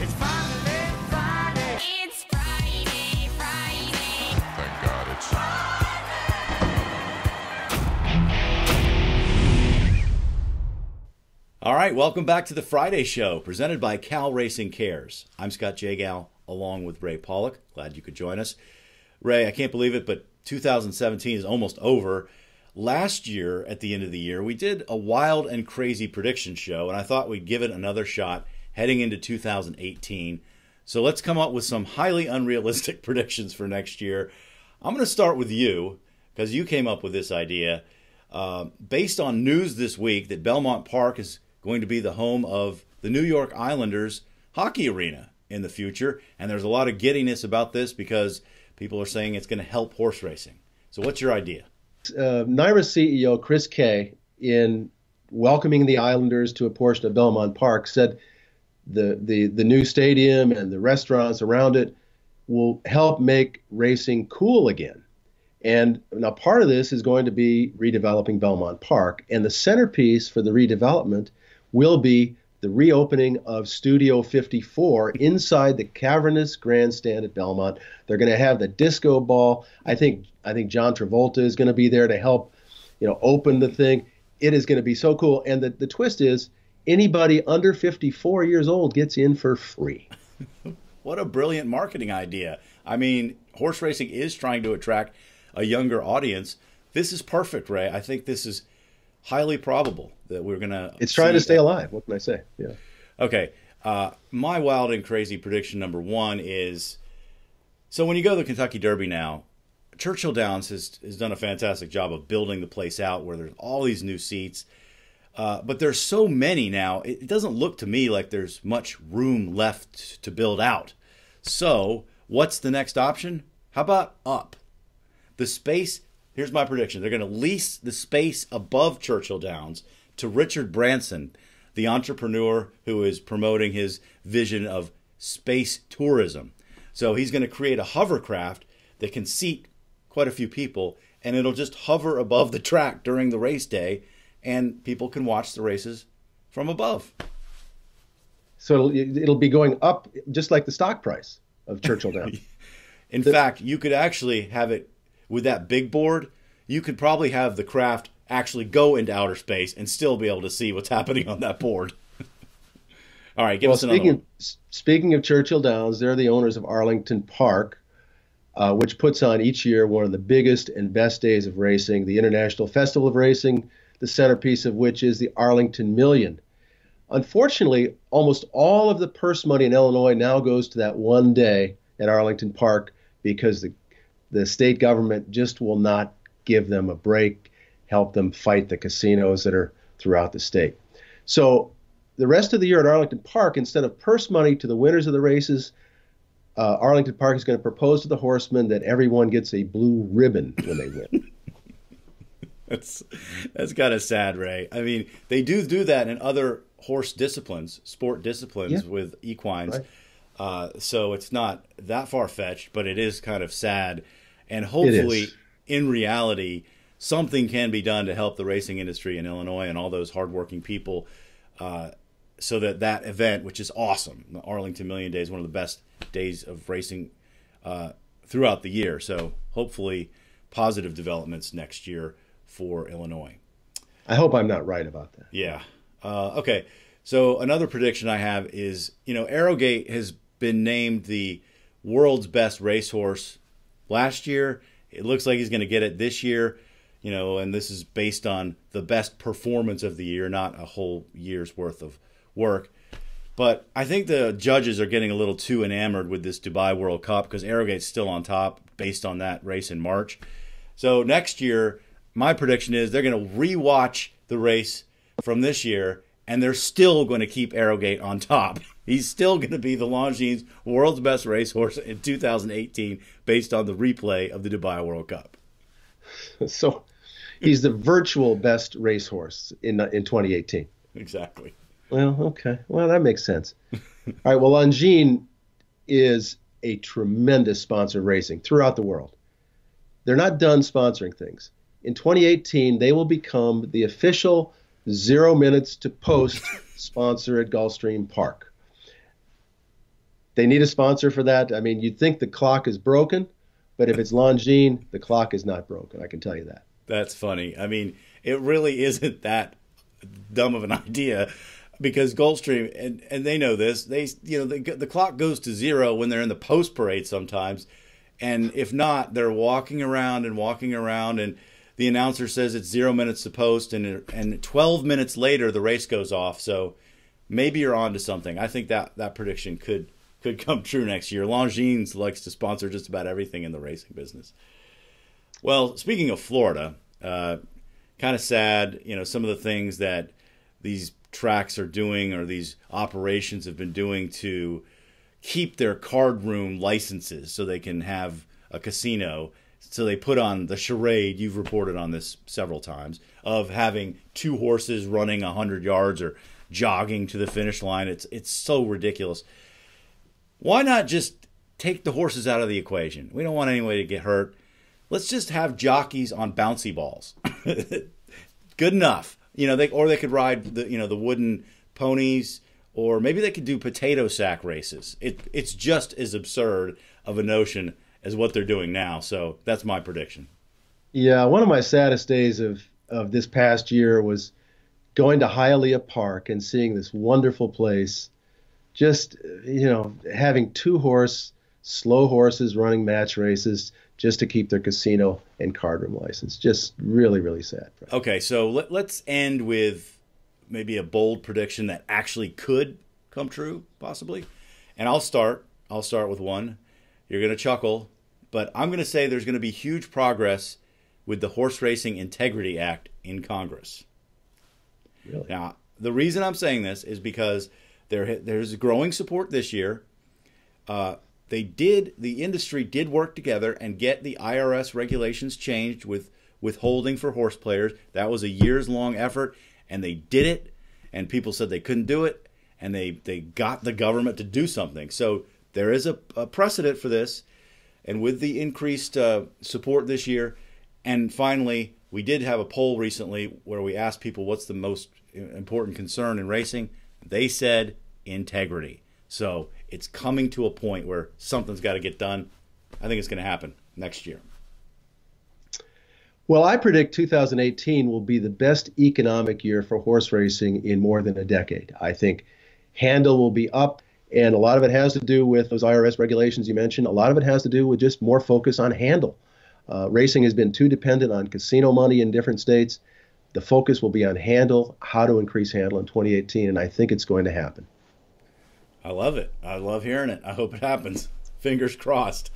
finally Friday. It's Friday, Friday. Thank God it's All right, welcome back to the Friday Show, presented by Cal Racing Cares. I'm Scott Jagow, along with Ray Paulick. Glad you could join us. Ray, I can't believe it, but 2017 is almost over. Last year, at the end of the year, we did a wild and crazy prediction show, and I thought we'd give it another shot heading into 2018. So let's come up with some highly unrealistic predictions for next year. I'm going to start with you, because you came up with this idea. Based on news this week that Belmont Park is going to be the home of the New York Islanders hockey arena in the future, and there's a lot of giddiness about this because people are saying it's going to help horse racing. So what's your idea? NYRA CEO Chris Kay, in welcoming the Islanders to a portion of Belmont Park, said the new stadium and the restaurants around it will help make racing cool again. And now part of this is going to be redeveloping Belmont Park. And the centerpiece for the redevelopment will be the reopening of Studio 54 inside the cavernous grandstand at Belmont. They're going to have the disco ball. I think John Travolta is going to be there to help, open the thing. It is going to be so cool. And the twist is anybody under 54 years old gets in for free. What a brilliant marketing idea. I mean, horse racing is trying to attract a younger audience. This is perfect, Ray. I think this is highly probable that we're going to... It's trying to stay alive. What can I say? Yeah. Okay. My wild and crazy prediction number one is, so when you go to the Kentucky Derby now, Churchill Downs has done a fantastic job of building the place out where there's all these new seats. But there's so many now, it doesn't look to me like there's much room left to build out. So what's the next option? How about up? The space, here's my prediction. They're going to lease the space above Churchill Downs to Richard Branson, the entrepreneur who is promoting his vision of space tourism. So he's going to create a hovercraft that can seat quite a few people, and it'll just hover above the track during the race day, and people can watch the races from above. So it'll be going up just like the stock price of Churchill Downs. In fact, you could actually have it with that big board. You could probably have the craft actually go into outer space and still be able to see what's happening on that board. All right, give us another one. Speaking of Churchill Downs, they're the owners of Arlington Park, which puts on each year one of the biggest and best days of racing, the International Festival of Racing, the centerpiece of which is the Arlington Million. Unfortunately, almost all of the purse money in Illinois now goes to that one day at Arlington Park because the state government just will not give them a break, help them fight the casinos that are throughout the state. So the rest of the year at Arlington Park, instead of purse money to the winners of the races, Arlington Park is going to propose to the horsemen that everyone gets a blue ribbon when they win. That's kind of sad, Ray. I mean, they do that in other horse disciplines, sport disciplines with equines. Right. So it's not that far-fetched, but it is kind of sad. And hopefully, in reality, something can be done to help the racing industry in Illinois and all those hardworking people so that event, which is awesome, the Arlington Million Day is one of the best days of racing throughout the year. So hopefully positive developments next year for Illinois. I hope I'm not right about that. Yeah. Okay. So another prediction I have is, Arrowgate has been named the world's best racehorse last year. It looks like he's going to get it this year, and this is based on the best performance of the year, not a whole year's worth of work. But I think the judges are getting a little too enamored with this Dubai World Cup because Arrowgate's still on top based on that race in March. So next year, my prediction is they're going to rewatch the race from this year, and they're still going to keep Arrowgate on top. He's still going to be the Longines world's best racehorse in 2018 based on the replay of the Dubai World Cup. So he's the virtual best racehorse in 2018. Exactly. Well, okay. Well, that makes sense. All right. Well, Longines is a tremendous sponsor of racing throughout the world. They're not done sponsoring things. In 2018, they will become the official 0 minutes to post sponsor at Gulfstream Park. They need a sponsor for that. I mean, you'd think the clock is broken, but if it's Longines, the clock is not broken. I can tell you that. That's funny. I mean, it really isn't that dumb of an idea because Gulfstream, and they know this, the clock goes to zero when they're in the post parade sometimes. And if not, they're walking around, and the announcer says it's 0 minutes to post, and 12 minutes later the race goes off. So maybe you're on to something. I think that prediction could come true next year. Longines likes to sponsor just about everything in the racing business. Well, speaking of Florida, kind of sad, some of the things that these tracks are doing or these operations have been doing to keep their card room licenses so they can have a casino. So they put on the charade, you've reported on this several times, of having two horses running 100 yards or jogging to the finish line. It's so ridiculous. Why not just take the horses out of the equation? We don't want anybody to get hurt. Let's just have jockeys on bouncy balls. Good enough. They could ride the wooden ponies, or maybe they could do potato sack races. It's just as absurd of a notion as what they're doing now. So that's my prediction. Yeah, one of my saddest days of this past year was going to Hialeah Park and seeing this wonderful place. Just, having slow horses running match races just to keep their casino and card room license. Just really, really sad. Okay, so let's end with maybe a bold prediction that actually could come true, possibly. And I'll start with one. You're going to chuckle, but I'm going to say there's going to be huge progress with the Horse Racing Integrity Act in Congress. Really? Now, the reason I'm saying this is because there's growing support this year. The industry did work together and get the IRS regulations changed with withholding for horse players. That was a years-long effort, and they did it, and people said they couldn't do it, and they got the government to do something. So there is a precedent for this, and with the increased support this year, and finally, we did have a poll recently where we asked people what's the most important concern in racing. They said integrity. So it's coming to a point where something's got to get done. I think it's going to happen next year. Well, I predict 2018 will be the best economic year for horse racing in more than a decade. I think handle will be up, and a lot of it has to do with those IRS regulations you mentioned. A lot of it has to do with just more focus on handle. Racing has been too dependent on casino money in different states. The focus will be on handle, how to increase handle in 2018, and I think it's going to happen. I love it. I love hearing it. I hope it happens. Fingers crossed.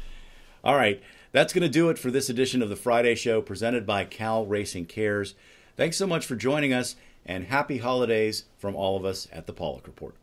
All right. That's going to do it for this edition of the Friday Show presented by Cal Racing Cares. Thanks so much for joining us, and happy holidays from all of us at the Paulick Report.